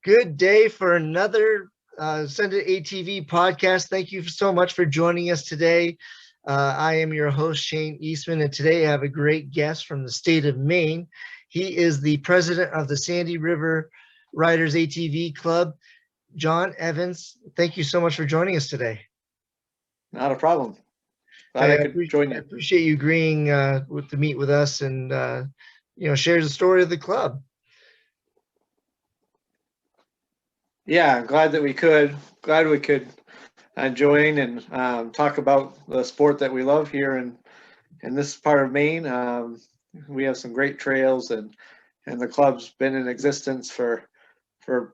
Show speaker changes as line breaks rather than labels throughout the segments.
Good day for another Sandy ATV podcast. Thank you so much for joining us today. I am your host, Shane Eastman, and today I have a great guest from the state of Maine. He is the president of the Sandy River ATV Club, John Evans. Thank you so much for joining us today.
Not a problem. Glad
I
I could join you.
appreciate you agreeing to meet with us and share the story of the club.
Yeah, I'm glad that we could. Glad we could join and talk about the sport that we love here in this part of Maine. We have some great trails, and the club's been in existence for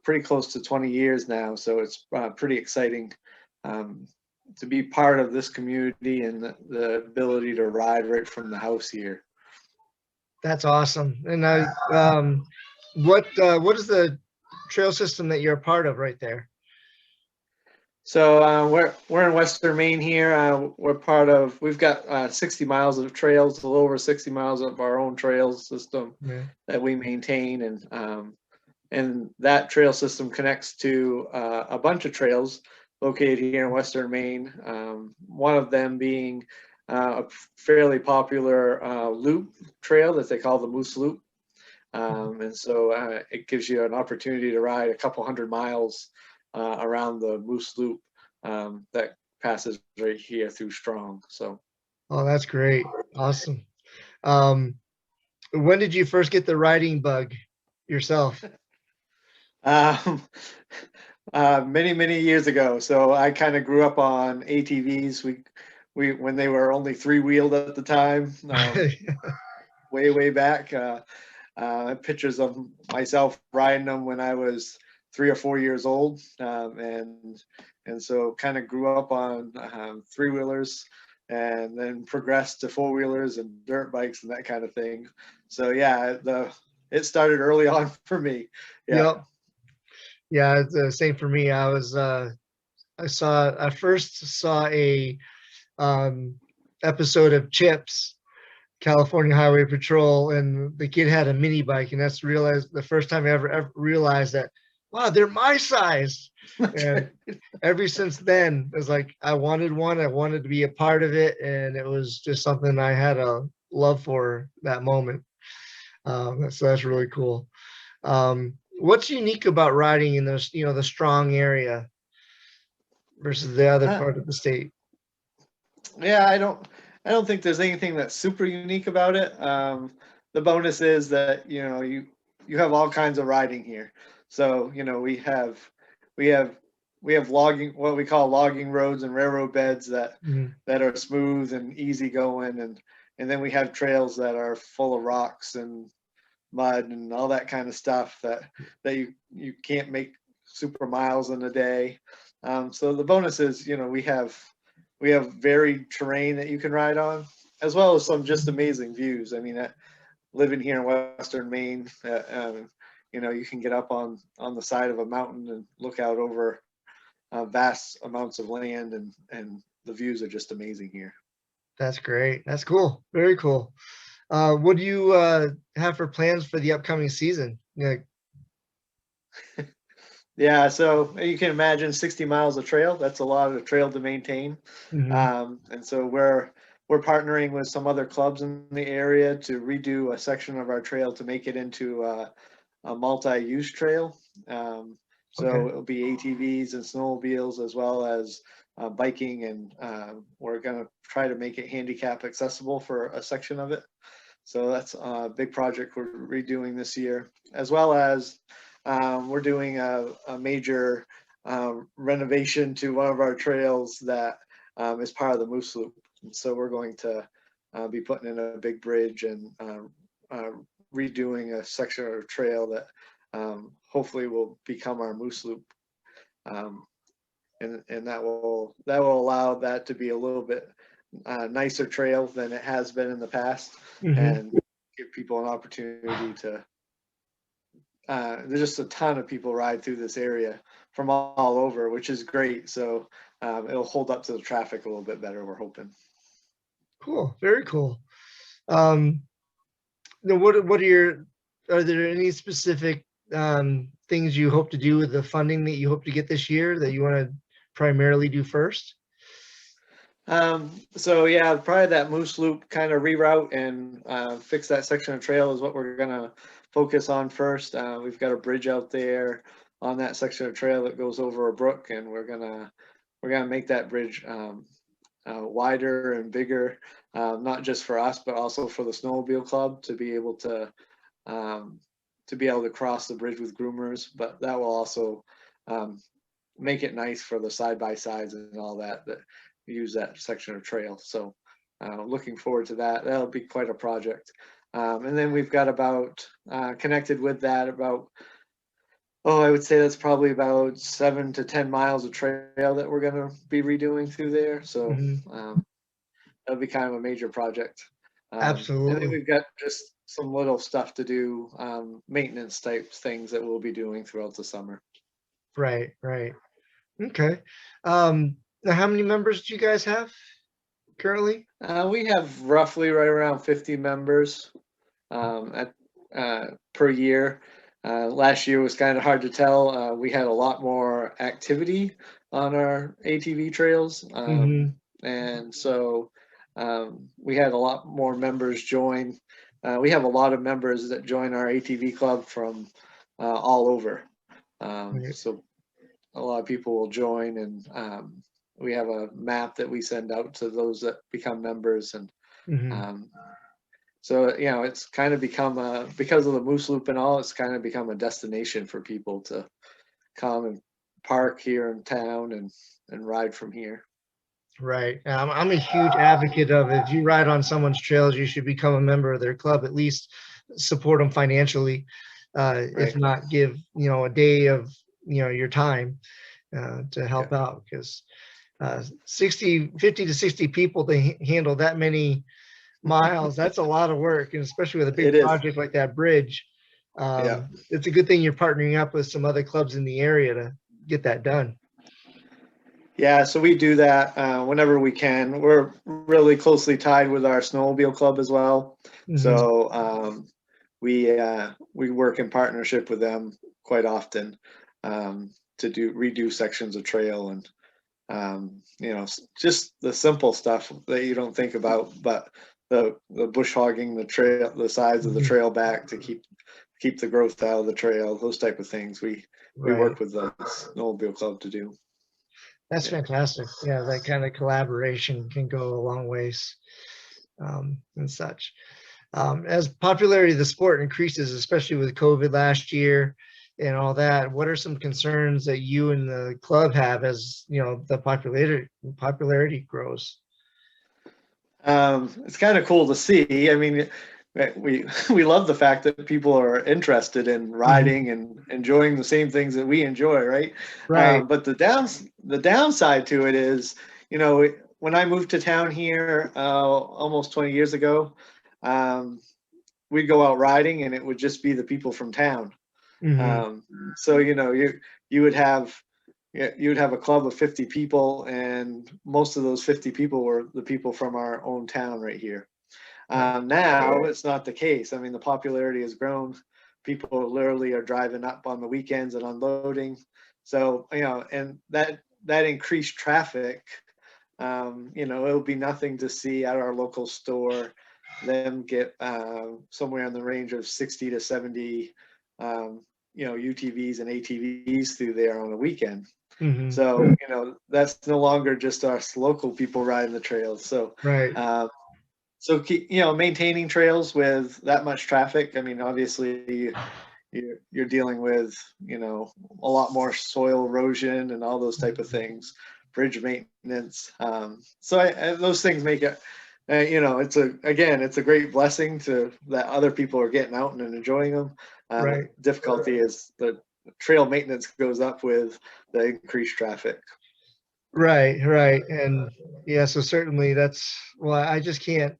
pretty close to 20 years now. So it's pretty exciting to be part of this community and the ability to ride right from the house here.
That's awesome. And what is the trail system that you're a part of right there?
So we're in Western Maine here. We're part of. We've got 60 miles of trails, a little over 60 miles of our own trail system that we maintain, and that trail system connects to a bunch of trails located here in Western Maine. One of them being a fairly popular loop trail that they call the Moose Loop, and so it gives you an opportunity to ride a couple hundred miles around the Moose Loop that passes right here through Strong. So,
oh, that's great, awesome. When did you first get the riding bug yourself?
Many years ago. So I kind of grew up on ATVs. We when they were only three-wheeled at the time, way back. Pictures of myself riding them when I was 3 or 4 years old, and so kind of grew up on three-wheelers, and then progressed to four-wheelers and dirt bikes and that kind of thing. So yeah, it started early on for me. Yeah.
Yep. Yeah, it's the same for me. I first saw a episode of Chips, California Highway Patrol, and the kid had a mini bike, and that's the first time I ever realized that, wow, they're my size. And ever since then, it was like I wanted one. I wanted to be a part of it, and it was just something I had a love for that moment. So that's really cool. What's unique about riding in the Strong area versus the other part of the state?
Yeah, I don't think there's anything that's super unique about it. The bonus is that you have all kinds of riding here. So we have logging, what we call logging roads and railroad beds that are smooth and easy going, and then we have trails that are full of rocks and mud and all that kind of stuff that you can't make super miles in a day. So the bonus is we have varied terrain that you can ride on, as well as some just amazing views. I mean, living here in Western Maine, you can get up on the side of a mountain and look out over vast amounts of land, and the views are just amazing here.
That's great. That's cool. Very cool. What do you have for plans for the upcoming season?
Yeah, so you can imagine 60 miles of trail. That's a lot of trail to maintain. And so we're partnering with some other clubs in the area to redo a section of our trail to make it into a multi-use trail. So it'll be ATVs and snowmobiles, as well as biking, and we're going to try to make it handicap accessible for a section of it. So that's a big project we're redoing this year, as well as we're doing a major renovation to one of our trails that is part of the Moose Loop. And so we're going to be putting in a big bridge and redoing a section of trail that hopefully will become our Moose Loop, and that will allow that to be a little bit nicer trail than it has been in the past, and give people an opportunity to. There's just a ton of people ride through this area from all over, which is great. So it'll hold up to the traffic a little bit better, we're hoping.
Cool. Very cool. Are there any specific things you hope to do with the funding that you hope to get this year that you want to primarily do first?
So yeah, probably that Moose Loop kind of reroute and fix that section of trail is what we're gonna focus on first. We've got a bridge out there on that section of trail that goes over a brook, and we're gonna make that bridge wider and bigger, not just for us, but also for the snowmobile club to be able to cross the bridge with groomers. But that will also make it nice for the side by sides and all that use that section of trail. So looking forward to that. That'll be quite a project. And then we've got about connected with that about, I would say that's probably about 7 to 10 miles of trail that we're going to be redoing through there. So that'll be kind of a major project. And then
Absolutely.
we've got just some little stuff to do, maintenance type things that we'll be doing throughout the summer.
Right, right. Okay. Now how many members do you guys have currently?
We have roughly right around 50 members per year. Last year was kind of hard to tell. We had a lot more activity on our ATV trails, and so we had a lot more members join. We have a lot of members that join our ATV club from all over.
Right.
So a lot of people will join, and we have a map that we send out to those that become members, and so it's kind of become because of the Moose Loop and all, it's kind of become a destination for people to come and park here in town and ride from here.
Right. I'm a huge advocate of if you ride on someone's trails, you should become a member of their club, at least support them financially, if
Right.
not give, a day of, your time to help out, because 50 to 60 people to handle that many miles, that's a lot of work, and especially with a big
It is.
project like that bridge.
Yeah.
It's a good thing you're partnering up with some other clubs in the area to get that done.
Yeah, so we do that whenever we can. We're really closely tied with our snowmobile club as well. So we work in partnership with them quite often to redo sections of trail, and just the simple stuff that you don't think about, but the bush hogging the trail, the sides of the trail back to keep the growth out of the trail, those type of things. We
Right.
work with the snowmobile club to do.
That's fantastic. Yeah, that kind of collaboration can go a long ways, and such. As popularity of the sport increases, especially with COVID last year and all that, what are some concerns that you and the club have as the popularity grows?
It's kind of cool to see. I mean, we love the fact that people are interested in riding and enjoying the same things that we enjoy, right?
Right.
But the downside to it is, when I moved to town here almost 20 years ago, we'd go out riding and it would just be the people from town. So you would have a club of 50 people, and most of those 50 people were the people from our own town right here. Now it's not the case. I mean, the popularity has grown. People literally are driving up on the weekends and unloading. So, and that increased traffic, it'll be nothing to see at our local store them get somewhere in the range of 60 to 70, UTVs and ATVs through there on a weekend. So, that's no longer just us local people riding the trails. So,
Right.
so maintaining trails with that much traffic. I mean, obviously, you're dealing with a lot more soil erosion and all those type of things, bridge maintenance. So those things make it. It's a great blessing that other people are getting out and enjoying them.
Right.
Difficulty is the trail maintenance goes up with the increased traffic.
Right. Right. And yeah, so certainly I just can't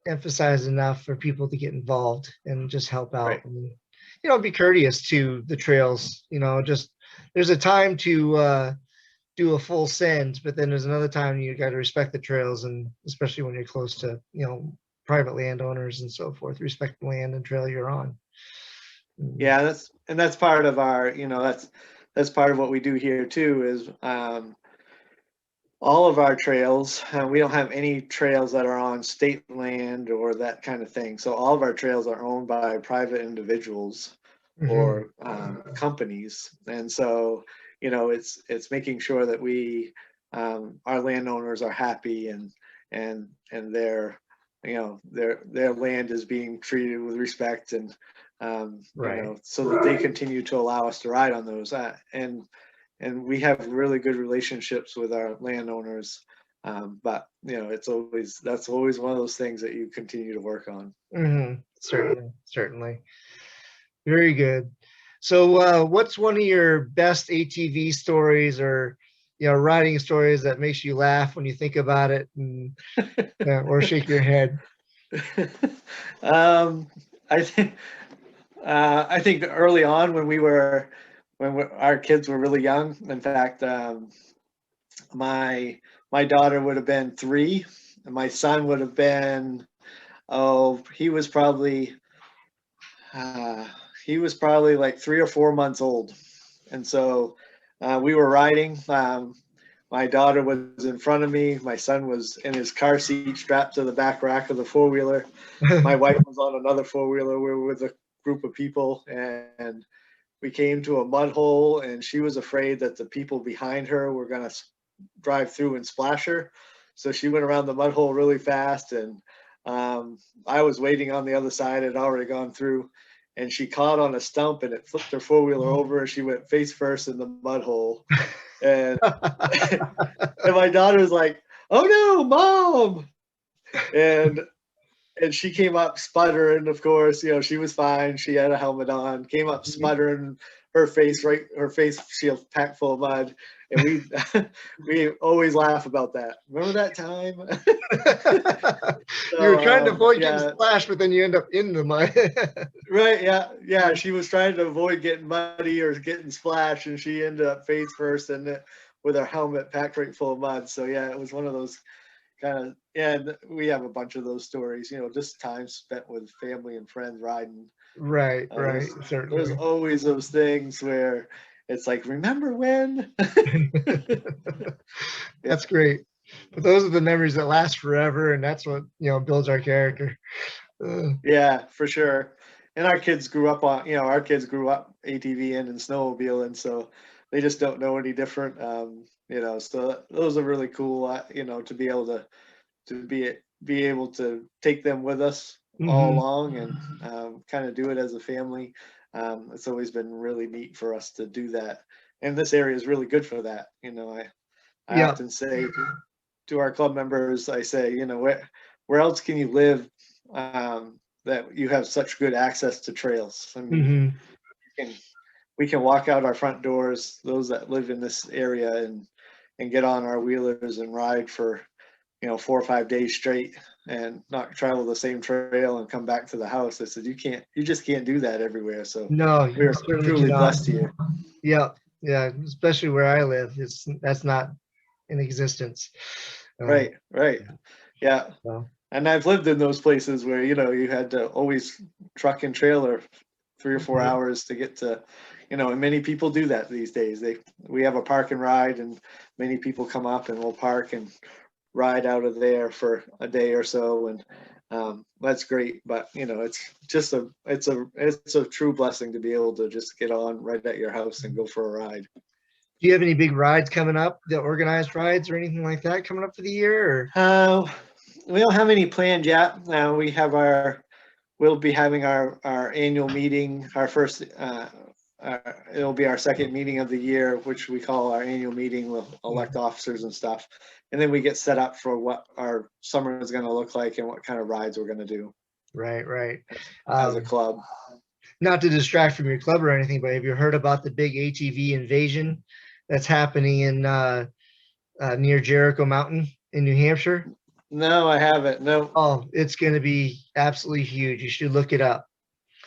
emphasize enough for people to get involved and just help out,
Right.
and be courteous to the trails. Just there's a time to do a full send, but then there's another time you got to respect the trails, and especially when you're close to private landowners and so forth, respect the land and trail you're on.
Yeah, that's part of our, that's part of what we do here too, is all of our trails, we don't have any trails that are on state land or that kind of thing. So all of our trails are owned by private individuals
Mhm.
or companies. And so, it's making sure that our landowners are happy, and their land is being treated with respect, and
Right.
so that they continue to allow us to ride on those. And we have really good relationships with our landowners. But that's always one of those things that you continue to work on.
Certainly, certainly. Very good. So, what's one of your best ATV stories, or riding stories that makes you laugh when you think about it, and or shake your head?
um, I think early on when our kids were really young. In fact, my my daughter would have been 3, and my son would have been, oh, uh, he was probably like 3 or 4 months old. And so we were riding. My daughter was in front of me. My son was in his car seat strapped to the back rack of the four wheeler. My wife was on another four wheeler. We were with a group of people, and we came to a mud hole, and she was afraid that the people behind her were going to drive through and splash her. So she went around the mud hole really fast, and I was waiting on the other side. It had already gone through, and she caught on a stump, and it flipped her four wheeler over, and she went face first in the mud hole. And and my daughter was like, "Oh no, mom!" And she came up sputtering. Of course, she was fine. She had a helmet on. Came up sputtering. Her face shield packed full of mud. And we we always laugh about that. Remember that time?
You were
So
trying to avoid getting
yeah,
splashed, but then you end up in the mud.
right, yeah, yeah. She was trying to avoid getting muddy or getting splashed, and she ended up face first and with her helmet packed right full of mud. So yeah, it was one of those kind of, and we have a bunch of those stories. Just time spent with family and friends riding.
Right,
Uh,
right,
there's there's
certainly.
always those things where it's like, remember when? Yeah,
That's great. But those are the memories that last forever, and that's what builds our character. Uh,
yeah, for sure. And our kids grew up ATVing and snowmobiling, so they just don't know any different. So those are really cool. To be able to be able to take them with us all
mhm.
along, and kind of do it as a family. It's always been really neat for us to do that, and this area is really good for that. I
Yep.
often say to our club members, I say, where else can you live, that you have such good access to trails? I mean,
Mhm.
you can we can walk out our front doors, those that live in this area, and get on our wheelers and ride for 4 or 5 days straight, and not travel the same trail and come back to the house. I said, you just can't do that everywhere. So
No,
we
you
are
certainly
truly
cannot.
blessed here.
Yep. Yeah, especially where I live, that's not in existence.
Right, right.
Yeah.
Yeah.
So,
And I've lived in those places where, you had to always truck and trailer 3 or 4 hours to get to, and many people do that these days. We have a park and ride, and many people come up and will park and ride out of there for a day or so, and that's great. But it's just it's a true blessing to be able to just get on right at your house and go for a ride.
do you have any big rides coming up, the organized rides or anything like that coming up for the year? Or
Uh, we don't have any planned yet. We'll be having our annual meeting, our first. It'll be our second meeting of the year, which we call our annual meeting. We'll elect officers and stuff, and then we get set up for what our summer is going to look like and what kind of rides we're going to do
right, right.
as a
Um,
club.
Not to distract from your club or anything, but have you heard about the big ATV invasion that's happening in near Jericho Mountain in New Hampshire?
No, I haven't. No.
Oh, it's going to be absolutely huge. You should look it up.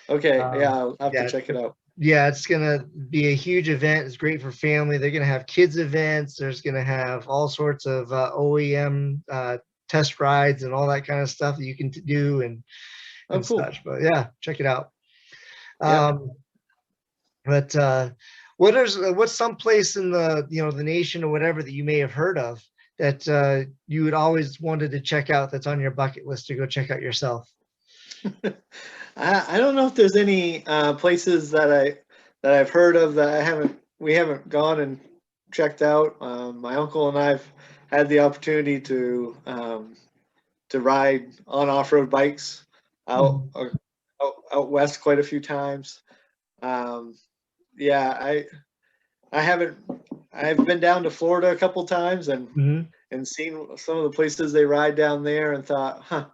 Okay. Yeah,
Um,
I'll have to
yeah,
check it out.
yeah, it's going to be a huge event. It's great for family. They're going to have kids events. There's going to have all sorts of OEM test rides and all that kind of stuff that you can do,
Oh,
and
cool.
such. But yeah, check it out.
Yeah.
But what's some place in the the nation or whatever that you may have heard of that you would always wanted to check out that's on your bucket list to go check out yourself?
I don't know if there's any places that I've heard of that we haven't gone and checked out. My uncle and I've had the opportunity to ride on off-road bikes out,
Mhm.
out west quite a few times. Um, yeah, I haven't. I've been down to Florida a couple times
Mhm.
and seen some of the places they ride down there, and thought, huh,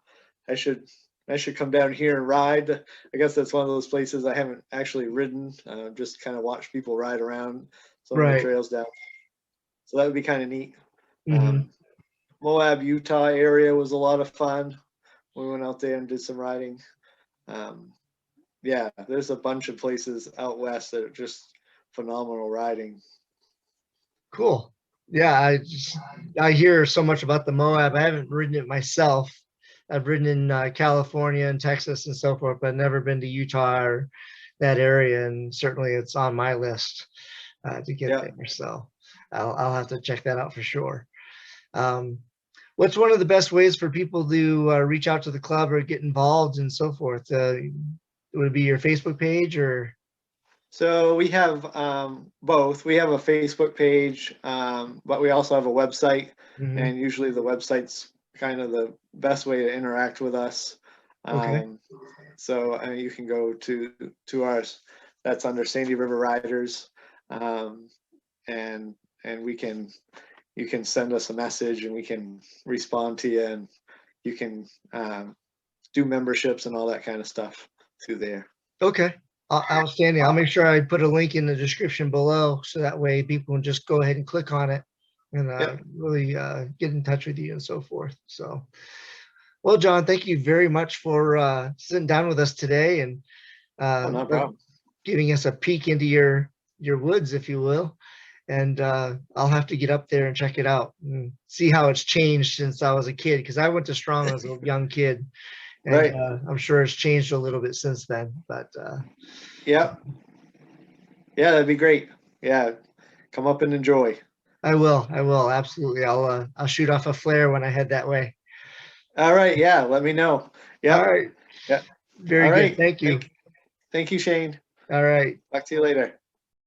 I should I should come down here and ride. I guess that's one of those places I haven't actually ridden. Just kind of watch people ride around some of the
Right.
trails down. So that would be kind of neat.
Mhm.
Um, Moab, Utah area was a lot of fun. We went out there and did some riding. Um, yeah, there's a bunch of places out west that are just phenomenal riding.
Cool. Yeah, I hear so much about the Moab. I haven't ridden it myself. I've ridden in California and Texas and so forth, but never been to Utah or that area. And certainly it's on my list to get
Yeah.
there. So I'll have to check that out for sure. Um, what's one of the best ways for people to reach out to the club or get involved and so forth? Would it be your Facebook page or?
So we have both. We have a Facebook page, but we also have a website,
Mhm.
and usually the website's kind of the best way to interact with us.
Okay.
Um, so you can go to ours. That's under Sandy River Riders, um, and we can you can send us a message and we can respond to you, and you can do memberships and all that kind of stuff through there.
Okay. Outstanding. I'll make sure I put a link in the description below so that way people can just go ahead and click on it and
Yep.
really get in touch with you and so forth. So, well, John, thank you very much for sitting down with us today and
Oh,
uh,
no
uh,
problem.
giving us a peek into your woods, if you will. And I'll have to get up there and check it out and see how it's changed since I was a kid, because I went to Strong as a young kid, and
Right.
I'm sure it's changed a little bit since then. But
Yep. Yeah, that'd be great. Yeah, come up and enjoy.
I will. I will. Absolutely. I'll shoot off a flare when I head that way.
All right. Yeah, let me know.
All
Yep.
right.
Yeah.
Very
All
good.
right.
Thank you.
Thank you, Shane.
All right.
Talk to you later.